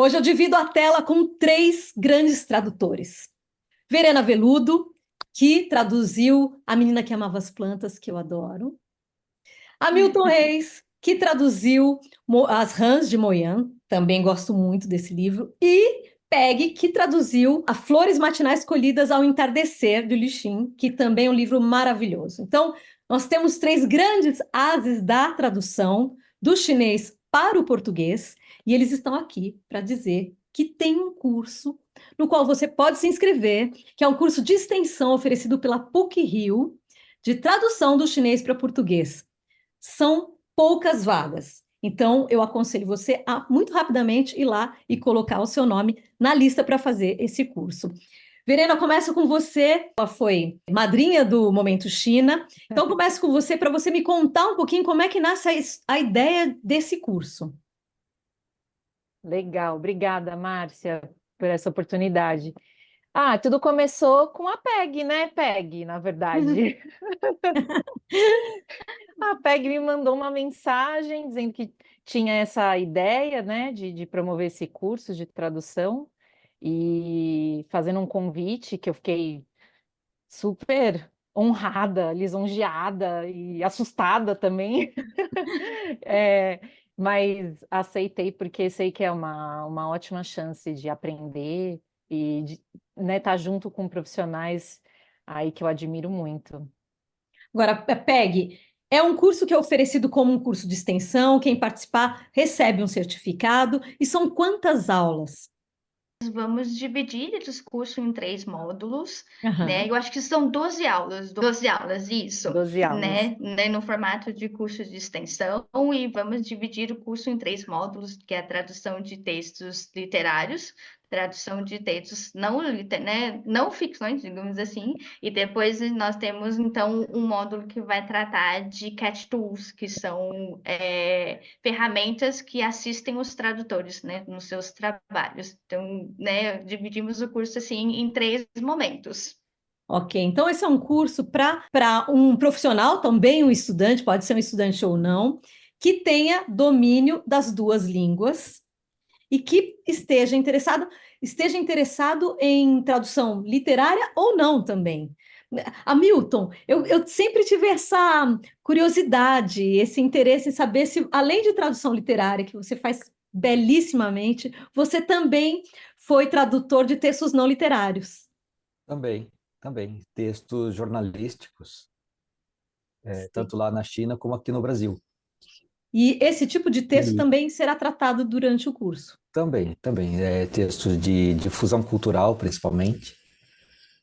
Hoje eu divido a tela com três grandes tradutores. Verena Veludo, que traduziu A Menina que Amava as Plantas, que eu adoro. Hamilton Reis, que traduziu As Rãs de Moyan, também gosto muito desse livro. E Peg, que traduziu A Flores Matinais Colhidas ao Entardecer, de Li Xin, que também é um livro maravilhoso. Então, nós temos três grandes ases da tradução do chinês para o português, e eles estão aqui para dizer que tem um curso no qual você pode se inscrever, que é um curso de extensão oferecido pela PUC-Rio, de tradução do chinês para português. São poucas vagas. Então, eu aconselho você a, muito rapidamente, ir lá e colocar o seu nome na lista para fazer esse curso. Verena, começo com você. Ela foi madrinha do Momento China. Então, começo com você para você me contar um pouquinho como é que nasce a ideia desse curso. Legal, obrigada, Márcia, por essa oportunidade. Tudo começou com a Peg, né? Peg, na verdade. A Peg me mandou uma mensagem dizendo que tinha essa ideia, né, de promover esse curso de tradução e fazendo um convite que eu fiquei super honrada, lisonjeada e assustada também. É, mas aceitei porque sei que é uma ótima chance de aprender e de, né, estar junto com profissionais aí que eu admiro muito. Agora, Peg, é um curso que é oferecido como um curso de extensão. Quem participar recebe um certificado. E são quantas aulas? Vamos dividir esse curso em três módulos, Aham. né? Eu acho que são 12 aulas, 12 aulas, isso, 12 aulas. né? No formato de curso de extensão, e vamos dividir o curso em três módulos, que é a tradução de textos literários, tradução de textos não ficções, digamos assim, e depois nós temos, então, um módulo que vai tratar de cat tools, que são ferramentas que assistem os tradutores, né, nos seus trabalhos. Então, né, dividimos o curso assim em três momentos. Ok, então esse é um curso para um profissional, também um estudante, pode ser um estudante ou não, que tenha domínio das duas línguas e que esteja interessado em tradução literária ou não também. Hamilton, eu sempre tive essa curiosidade, esse interesse em saber se, além de tradução literária, que você faz belíssimamente, você também foi tradutor de textos não literários. Também, também. Textos jornalísticos, Sim. tanto lá na China como aqui no Brasil. E esse tipo de texto E também será tratado durante o curso. também, textos de difusão cultural, principalmente,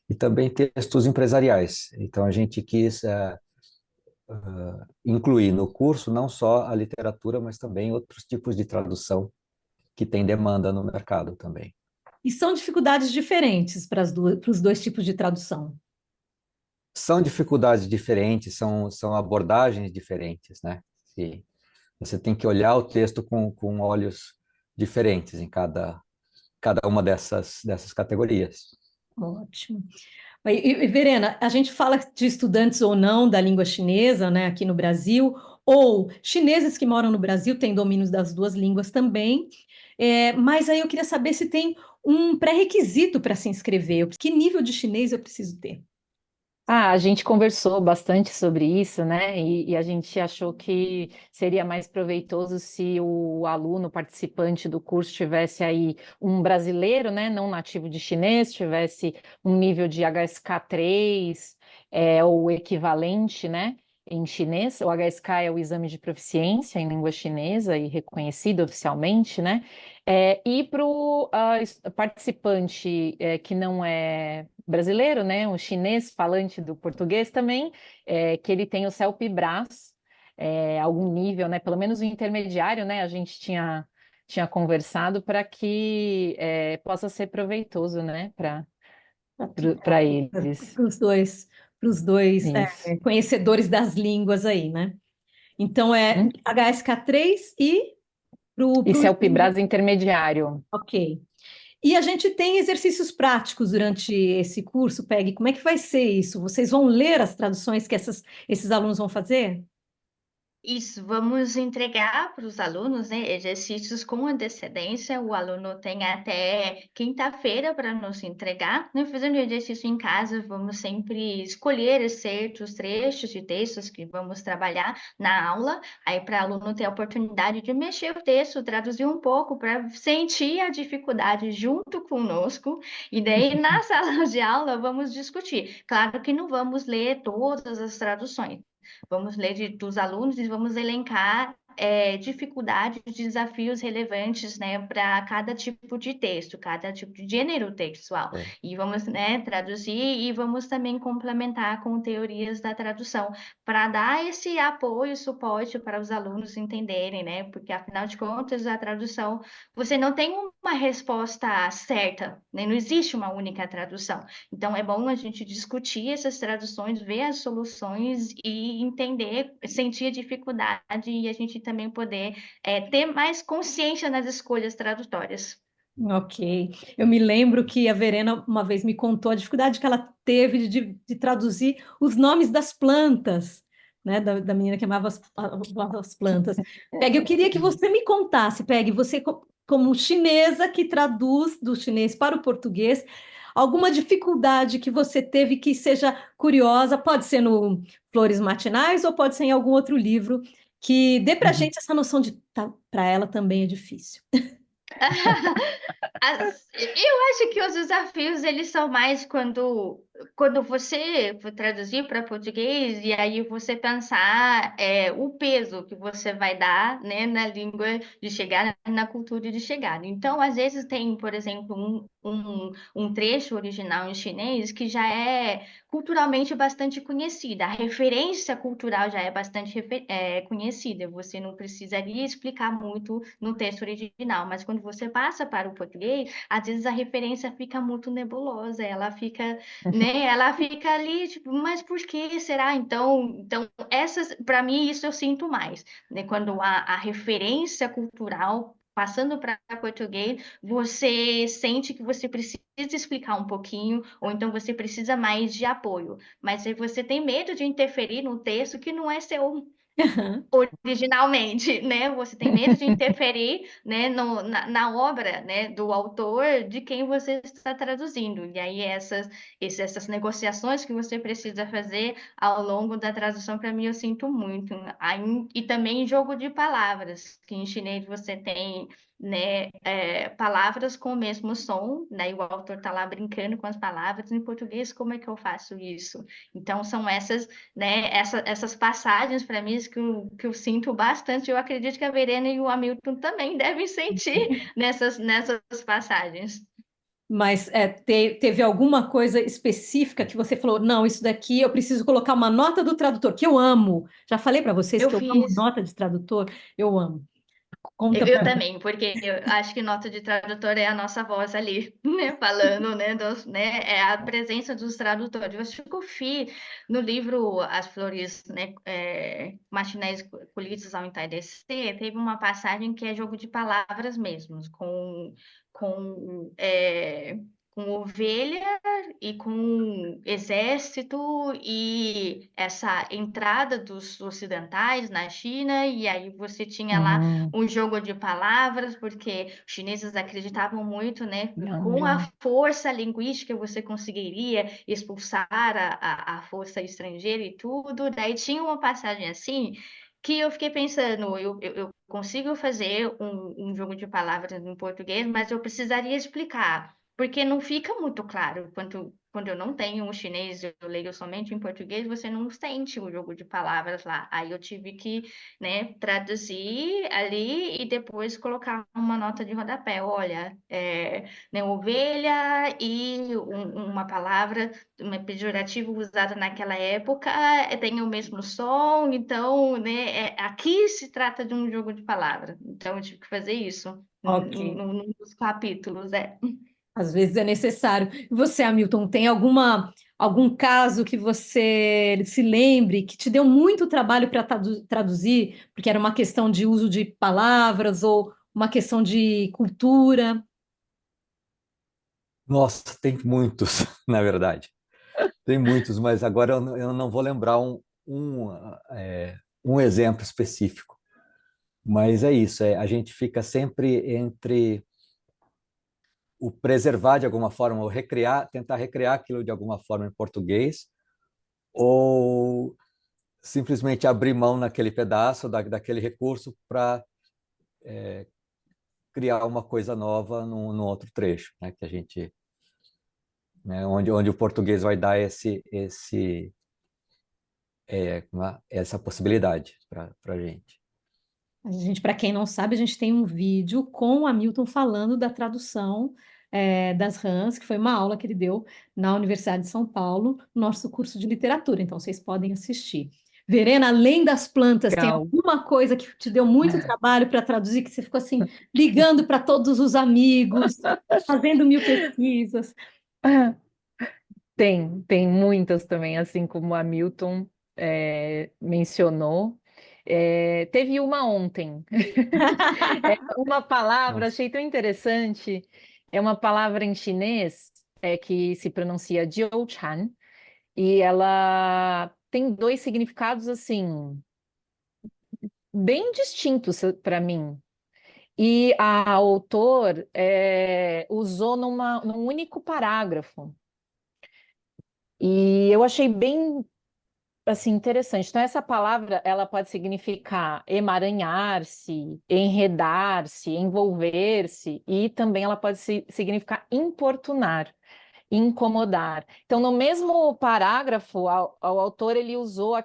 e também textos empresariais. Então, a gente quis incluir no curso não só a literatura, mas também outros tipos de tradução que tem demanda no mercado também. E são dificuldades diferentes para os dois tipos de tradução. São dificuldades diferentes, são abordagens diferentes, né? E você tem que olhar o texto com olhos diferentes em cada uma dessas categorias. Ótimo. Verena, a gente fala de estudantes ou não da língua chinesa, né, aqui no Brasil, ou chineses que moram no Brasil têm domínios das duas línguas também. Mas aí eu queria saber se tem um pré-requisito para se inscrever. Que nível de chinês eu preciso ter? A gente conversou bastante sobre isso, né? E a gente achou que seria mais proveitoso se o aluno participante do curso tivesse aí um brasileiro, né? Não nativo de chinês, tivesse um nível de HSK3, ou equivalente, né? Em chinês. O HSK é o exame de proficiência em língua chinesa e reconhecido oficialmente, né? E para o participante que não é brasileiro, né, um chinês falante do português também, que ele tem o CELPE-BRAS, algum nível, né, pelo menos o intermediário, né, a gente tinha conversado para que possa ser proveitoso, né, para eles. Para os dois Isso. conhecedores das línguas aí, né? Então é Hum? HSK3 e para E o CELPE-BRAS intermediário. Ok. E a gente tem exercícios práticos durante esse curso, Peg. Como é que vai ser isso? Vocês vão ler as traduções que esses alunos vão fazer? Isso, vamos entregar para os alunos, né, exercícios com antecedência. O aluno tem até quinta-feira para nos entregar, né? Fazendo o exercício em casa, vamos sempre escolher certos trechos de textos que vamos trabalhar na aula, aí para o aluno ter a oportunidade de mexer o texto, traduzir um pouco para sentir a dificuldade junto conosco, e daí na sala de aula vamos discutir. Claro que não vamos ler todas as traduções. Vamos ler dos alunos e vamos elencar dificuldades, desafios relevantes, né, para cada tipo de texto, cada tipo de gênero textual. É. E vamos, né, traduzir e vamos também complementar com teorias da tradução, para dar esse apoio, suporte para os alunos entenderem, né, porque afinal de contas a tradução, você não tem uma resposta certa, né, não existe uma única tradução. Então, é bom a gente discutir essas traduções, ver as soluções e entender, sentir a dificuldade e a gente também poder ter mais consciência nas escolhas tradutórias. Ok. Eu me lembro que a Verena uma vez me contou a dificuldade que ela teve de traduzir os nomes das plantas, né? Da menina que amava as plantas. Peg, eu queria que você me contasse, Peg, você como chinesa que traduz do chinês para o português, alguma dificuldade que você teve que seja curiosa, pode ser no Flores Matinais ou pode ser em algum outro livro, que dê para a gente essa noção de para ela também é difícil. Eu acho que os desafios eles são mais quando você for traduzir para português e aí você pensar o peso que você vai dar, né, na língua de chegar, na cultura de chegar. Então, às vezes tem, por exemplo, um trecho original em chinês que já é culturalmente bastante conhecida. A referência cultural já é bastante conhecida. Você não precisaria explicar muito no texto original, mas quando você passa para o português, às vezes a referência fica muito nebulosa, ela fica, né? Ela fica ali, tipo, mas por que será? Então essas, para mim, isso eu sinto mais, né? Quando a referência cultural passando para português, você sente que você precisa explicar um pouquinho, ou então você precisa mais de apoio. Mas se você tem medo de interferir no texto que não é seu originalmente, né? Você tem medo de interferir, né, na obra, né, do autor de quem você está traduzindo. E aí essas negociações que você precisa fazer ao longo da tradução, para mim, eu sinto muito. Aí, e também jogo de palavras, que em chinês você tem, né, palavras com o mesmo som, né, e o autor está lá brincando com as palavras. Em português, como é que eu faço isso? Então, são essas, né, essas passagens para mim que eu sinto bastante. Eu acredito que a Verena e o Hamilton também devem sentir nessas passagens. Mas teve alguma coisa específica que você falou, não, isso daqui eu preciso colocar uma nota do tradutor, que eu amo. Já falei para vocês Eu que eu amo fiz. nota de tradutor, eu amo. Eu, Conta eu para mim. também, porque eu acho que nota de tradutor é a nossa voz ali, né, falando, né, é a presença dos tradutores. Eu acho que eu fiz no livro As Flores, né, Matinés Colhidas ao Entardecer, teve uma passagem que é jogo de palavras mesmo, com, é, com ovelha e com exército e essa entrada dos ocidentais na China, e aí você tinha lá Hum, um jogo de palavras, porque os chineses acreditavam muito, né? não Com a lembro. força linguística você conseguiria expulsar a força estrangeira e tudo. Daí tinha uma passagem assim que eu fiquei pensando, eu consigo fazer um jogo de palavras em português, mas eu precisaria explicar, porque não fica muito claro quando eu não tenho um chinês, eu leio somente em português, você não sente o jogo de palavras lá. Aí eu tive que, né, traduzir ali e depois colocar uma nota de rodapé. Olha, né, ovelha e uma palavra uma pejorativa usada naquela época tem o mesmo som, então, né, aqui se trata de um jogo de palavras. Então eu tive que fazer isso Ok. num dos capítulos. Às vezes é necessário. E você, Hamilton, tem algum caso que você se lembre que te deu muito trabalho para traduzir, porque era uma questão de uso de palavras ou uma questão de cultura? Nossa, tem muitos, na verdade. Tem muitos, mas agora eu não vou lembrar um um exemplo específico. Mas é isso, a gente fica sempre entre o preservar de alguma forma, ou recriar, tentar recriar aquilo de alguma forma em português, ou simplesmente abrir mão naquele pedaço, daquele recurso, para criar uma coisa nova no outro trecho, né? Que a gente, né? Onde o português vai dar essa possibilidade para a gente. A gente, para quem não sabe, a gente tem um vídeo com o Hamilton falando da tradução das rãs, que foi uma aula que ele deu na Universidade de São Paulo, no nosso curso de literatura. Então, vocês podem assistir. Verena, além das plantas, tem Legal. alguma coisa que te deu muito trabalho para traduzir, que você ficou assim, ligando para todos os amigos, fazendo mil pesquisas? Tem muitas também, assim como a Milton mencionou. Teve uma ontem. Uma palavra, Nossa. achei tão interessante. É uma palavra em chinês que se pronuncia Jiu-chan, e ela tem dois significados assim bem distintos para mim. E a autor usou num único parágrafo. E eu achei bem assim interessante. Então essa palavra ela pode significar emaranhar-se, enredar-se, envolver-se e também ela pode significar importunar, incomodar. Então no mesmo parágrafo ao autor ele usou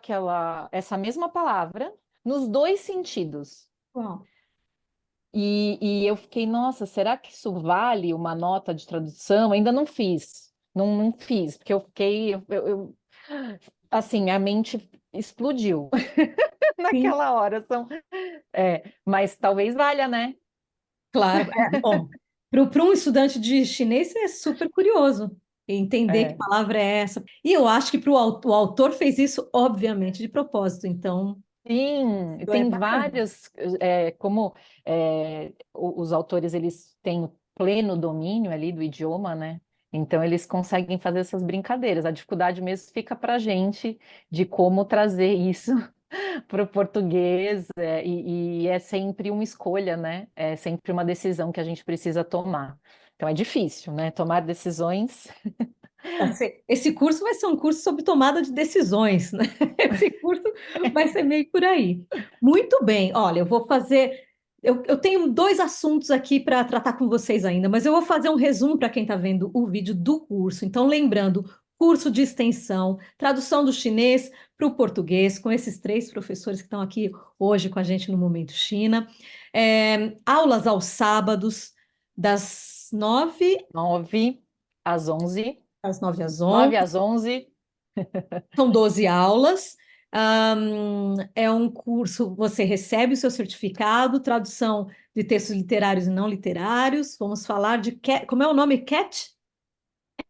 essa mesma palavra nos dois sentidos. Bom, E eu fiquei, nossa, será que isso vale uma nota de tradução? Ainda não fiz, não fiz, porque eu fiquei, assim, a mente explodiu sim, naquela hora. Mas talvez valha, né? claro. Bom, para um estudante de chinês é super curioso entender que É. palavra é essa. E eu acho que o autor fez isso, obviamente, de propósito. Então, Sim, é tem bacana. vários, como os autores eles têm o pleno domínio ali do idioma, né? Então eles conseguem fazer essas brincadeiras. A dificuldade mesmo fica para a gente de como trazer isso para o português, e é sempre uma escolha, né? É sempre uma decisão que a gente precisa tomar. Então é difícil, né? Tomar decisões. Esse curso vai ser um curso sobre tomada de decisões, né? Esse curso vai ser meio por aí. Muito bem, olha, eu vou fazer. Eu tenho dois assuntos aqui para tratar com vocês ainda, mas eu vou fazer um resumo para quem está vendo o vídeo do curso. Então, lembrando, curso de extensão, tradução do chinês para o português, com esses três professores que estão aqui hoje com a gente no Momento China. Aulas aos sábados, das 9 9 às 11, às 9 às 9 11. às 11. São 12 aulas. É um curso, você recebe o seu certificado, tradução de textos literários e não literários. Vamos falar de como é o nome?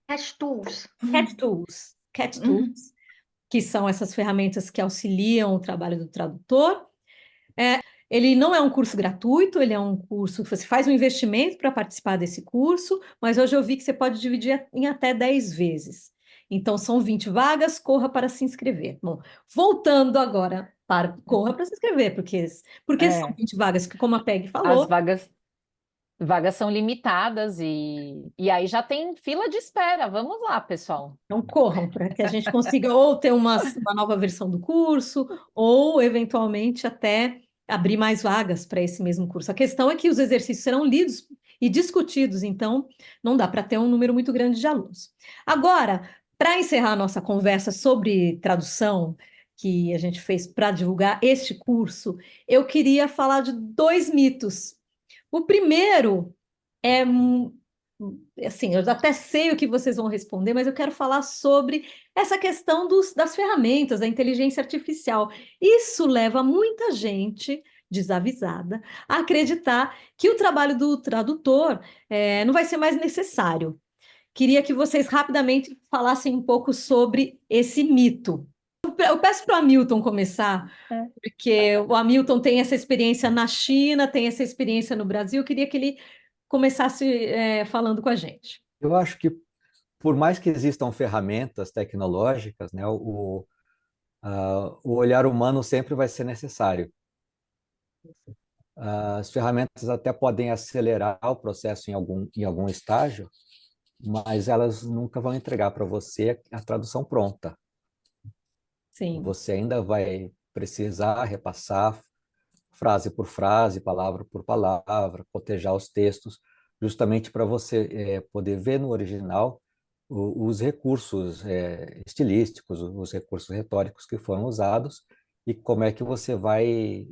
As tools. Cat Tools. Cat Uhum. Tools, que são essas ferramentas que auxiliam o trabalho do tradutor. Ele não é um curso gratuito, ele é um curso que você faz um investimento para participar desse curso, mas hoje eu vi que você pode dividir em até 10 vezes. Então, são 20 vagas, corra para se inscrever. Bom, voltando agora para corra para se inscrever, porque são É, 20 vagas, que como a Peg as falou, vagas são limitadas e aí já tem fila de espera. Vamos lá, pessoal. então corram para que a gente consiga ou ter uma nova versão do curso, ou eventualmente até abrir mais vagas para esse mesmo curso. A questão é que os exercícios serão lidos e discutidos, então não dá para ter um número muito grande de alunos. Agora, para encerrar a nossa conversa sobre tradução, que a gente fez para divulgar este curso, eu queria falar de dois mitos. O primeiro é assim, eu até sei o que vocês vão responder, mas eu quero falar sobre essa questão das ferramentas, da inteligência artificial. Isso leva muita gente desavisada a acreditar que o trabalho do tradutor não vai ser mais necessário. Queria que vocês rapidamente falassem um pouco sobre esse mito. Eu peço para o Hamilton começar, É. porque o Hamilton tem essa experiência na China, tem essa experiência no Brasil. Eu queria que ele começasse falando com a gente. Eu acho que, por mais que existam ferramentas tecnológicas, né, O olhar humano sempre vai ser necessário. As ferramentas até podem acelerar o processo em algum estágio, mas elas nunca vão entregar para você a tradução pronta. Sim. Você ainda vai precisar repassar frase por frase, palavra por palavra, cotejar os textos, justamente para você poder ver no original os recursos estilísticos, os recursos retóricos que foram usados e como é que você vai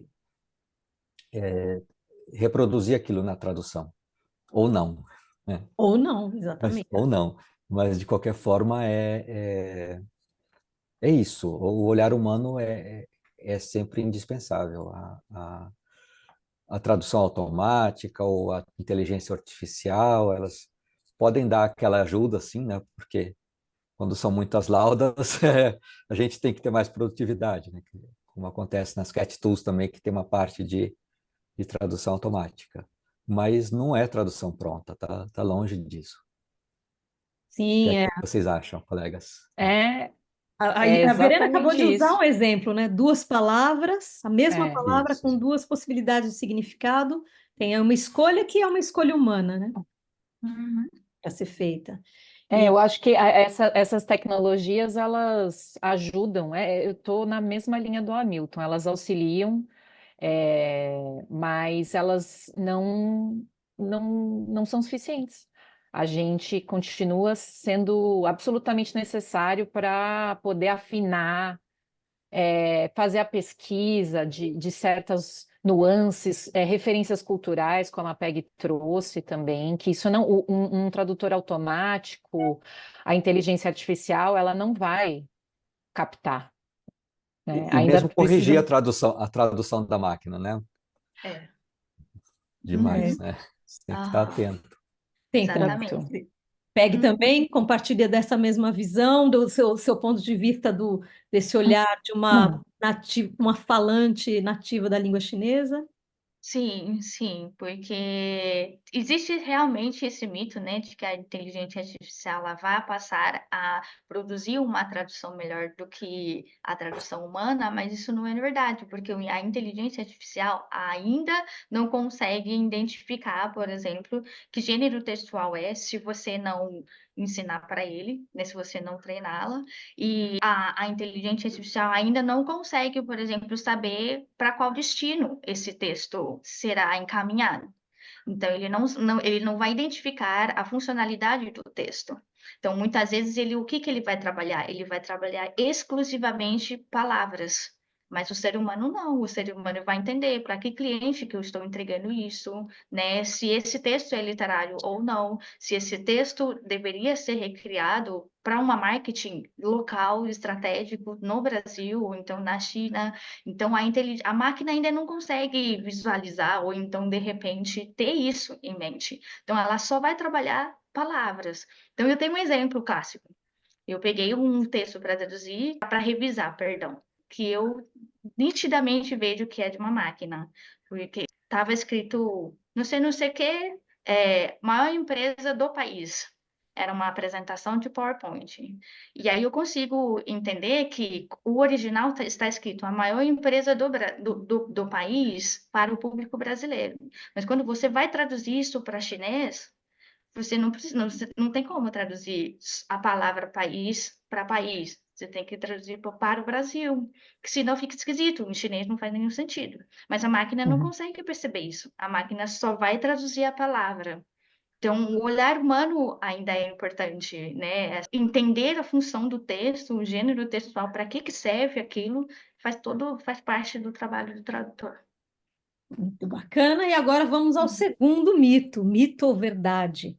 reproduzir aquilo na tradução, ou não, né? Ou não, exatamente. Ou não, mas de qualquer forma é isso, o olhar humano é sempre indispensável. A tradução automática ou a inteligência artificial, elas podem dar aquela ajuda, assim, né? Porque quando são muitas laudas, a gente tem que ter mais produtividade, né? Como acontece nas Cat Tools também, que tem uma parte de tradução automática. Mas não é tradução pronta, tá longe disso. O que Sim, é é. que vocês acham, colegas? É, A, a é a Verena acabou exatamente de usar isso. um exemplo, né? Duas palavras, a mesma É. palavra Isso. com duas possibilidades de significado. Tem uma escolha que é uma escolha humana, né? Uhum. Para ser feita. Eu E acho que essas tecnologias, elas ajudam, eu estou na mesma linha do Hamilton, elas auxiliam, mas elas não são suficientes. A gente continua sendo absolutamente necessário para poder afinar, fazer a pesquisa de certas nuances, referências culturais, como a PEG trouxe também, que isso não, um tradutor automático, a inteligência artificial, ela não vai captar, né? E Ainda mesmo corrigir precisa. a tradução da máquina, né? É. é, Demais, Uhum. né? Você tem que estar Aham. atento. tem também. Exatamente. Pegue Uhum. também, compartilha dessa mesma visão, do seu ponto de vista desse olhar de uma falante nativa da língua chinesa. Sim, sim, porque existe realmente esse mito, né, de que a inteligência artificial ela vai passar a produzir uma tradução melhor do que a tradução humana, mas isso não é verdade, porque a inteligência artificial ainda não consegue identificar, por exemplo, que gênero textual é, se você não ensinar para ele, né, se você não treiná-la. E a inteligência artificial ainda não consegue, por exemplo, saber para qual destino esse texto será encaminhado. Então, ele não vai identificar a funcionalidade do texto. Então, muitas vezes, o que ele vai trabalhar? Ele vai trabalhar exclusivamente palavras. Mas o ser humano não, o ser humano vai entender para que cliente que eu estou entregando isso, né? Se esse texto é literário ou não, se esse texto deveria ser recriado para uma marketing local, estratégico no Brasil, ou então na China. Então, a máquina ainda não consegue visualizar, ou então, de repente, ter isso em mente. Então, ela só vai trabalhar palavras. Então, eu tenho um exemplo clássico. Eu peguei um texto para traduzir, para revisar, perdão, que eu nitidamente vejo que é de uma máquina, porque estava escrito não sei o que, maior empresa do país. Era uma apresentação de PowerPoint. E aí eu consigo entender que o original está escrito a maior empresa do país para o público brasileiro. Mas quando você vai traduzir isso para chinês, você não precisa, você não tem como traduzir a palavra país para país. Você tem que traduzir para o Brasil, que senão fica esquisito. Em chinês não faz nenhum sentido. Mas a máquina não Uhum. consegue perceber isso. A máquina só vai traduzir a palavra. Então, o olhar humano ainda é importante, né? Entender a função do texto, o gênero textual, para que serve aquilo, faz parte do trabalho do tradutor. Muito bacana. E agora vamos ao segundo mito, mito ou verdade.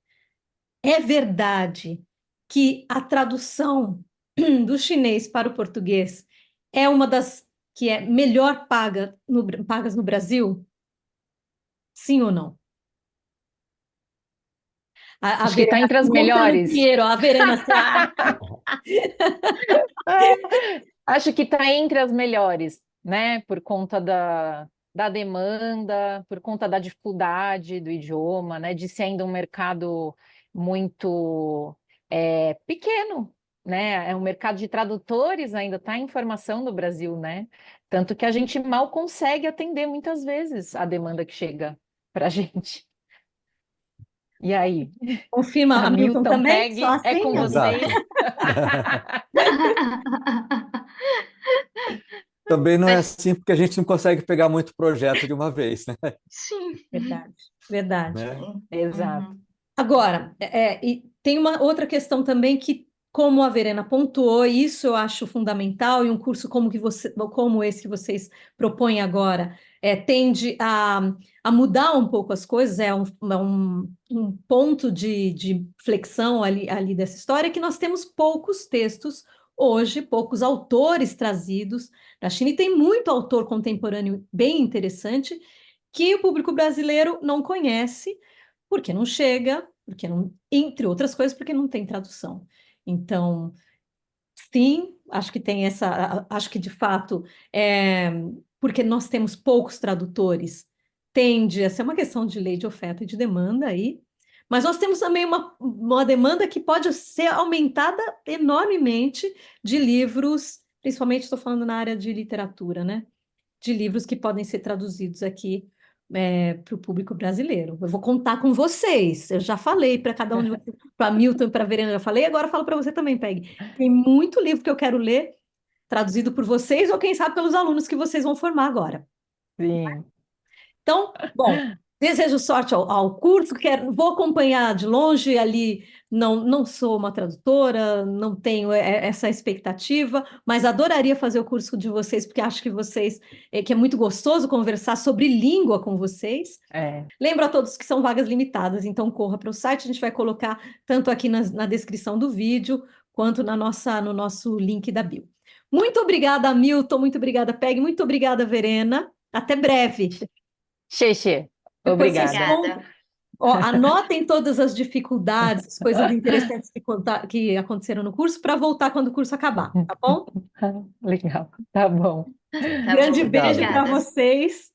É verdade que a tradução do chinês para o português é uma das que é melhor pagas no Brasil? Sim ou não? A Acho que está Verena entre tá as contando melhores. dinheiro, ó, a Verena está. Acho que está entre as melhores, né? Por conta da demanda, por conta da dificuldade do idioma, né? De ser ainda um mercado muito pequeno, né? O mercado de tradutores ainda está em formação no Brasil, né? Tanto que a gente mal consegue atender muitas vezes a demanda que chega para a gente. E aí, Confirma, a Milton Hamilton também? Só Peg, é com assim? vocês? Exato. Também não é Mas, assim porque a gente não consegue pegar muito projeto de uma vez, né? sim. Verdade, verdade. Né? Exato. Uhum. Agora, e tem uma outra questão também que, como a Verena pontuou, e isso eu acho fundamental, e um curso como esse que vocês propõem agora, tende a mudar um pouco as coisas, um ponto de flexão ali dessa história, que nós temos poucos textos hoje, poucos autores trazidos da China, e tem muito autor contemporâneo bem interessante, que o público brasileiro não conhece, porque não chega, porque não, entre outras coisas, porque não tem tradução. Então, sim, acho que tem acho que de fato, porque nós temos poucos tradutores, tende a ser uma questão de lei de oferta e de demanda aí, mas nós temos também uma demanda que pode ser aumentada enormemente de livros, principalmente estou falando na área de literatura, né? De livros que podem ser traduzidos aqui para o público brasileiro. Eu vou contar com vocês. Eu já falei para cada um de vocês, para Milton e para Verena, eu já falei, agora eu falo para você também, Peg. Tem muito livro que eu quero ler, traduzido por vocês, ou quem sabe pelos alunos que vocês vão formar agora. Sim. Então, bom, desejo sorte ao curso, vou acompanhar de longe ali, não sou uma tradutora, não tenho essa expectativa, mas adoraria fazer o curso de vocês, porque acho que que é muito gostoso conversar sobre língua com vocês. É. Lembro a todos que são vagas limitadas, então corra para o site, a gente vai colocar tanto aqui na descrição do vídeo, quanto no nosso link da bio. Muito obrigada, Milton, muito obrigada, Peg, muito obrigada, Verena. Até breve. Xexê, Depois vocês obrigada. contam, Obrigada. anotem todas as dificuldades, as coisas interessantes que aconteceram no curso, para voltar quando o curso acabar, tá bom? Legal, tá bom. Tá Grande bom. beijo Obrigado. para Obrigada. vocês.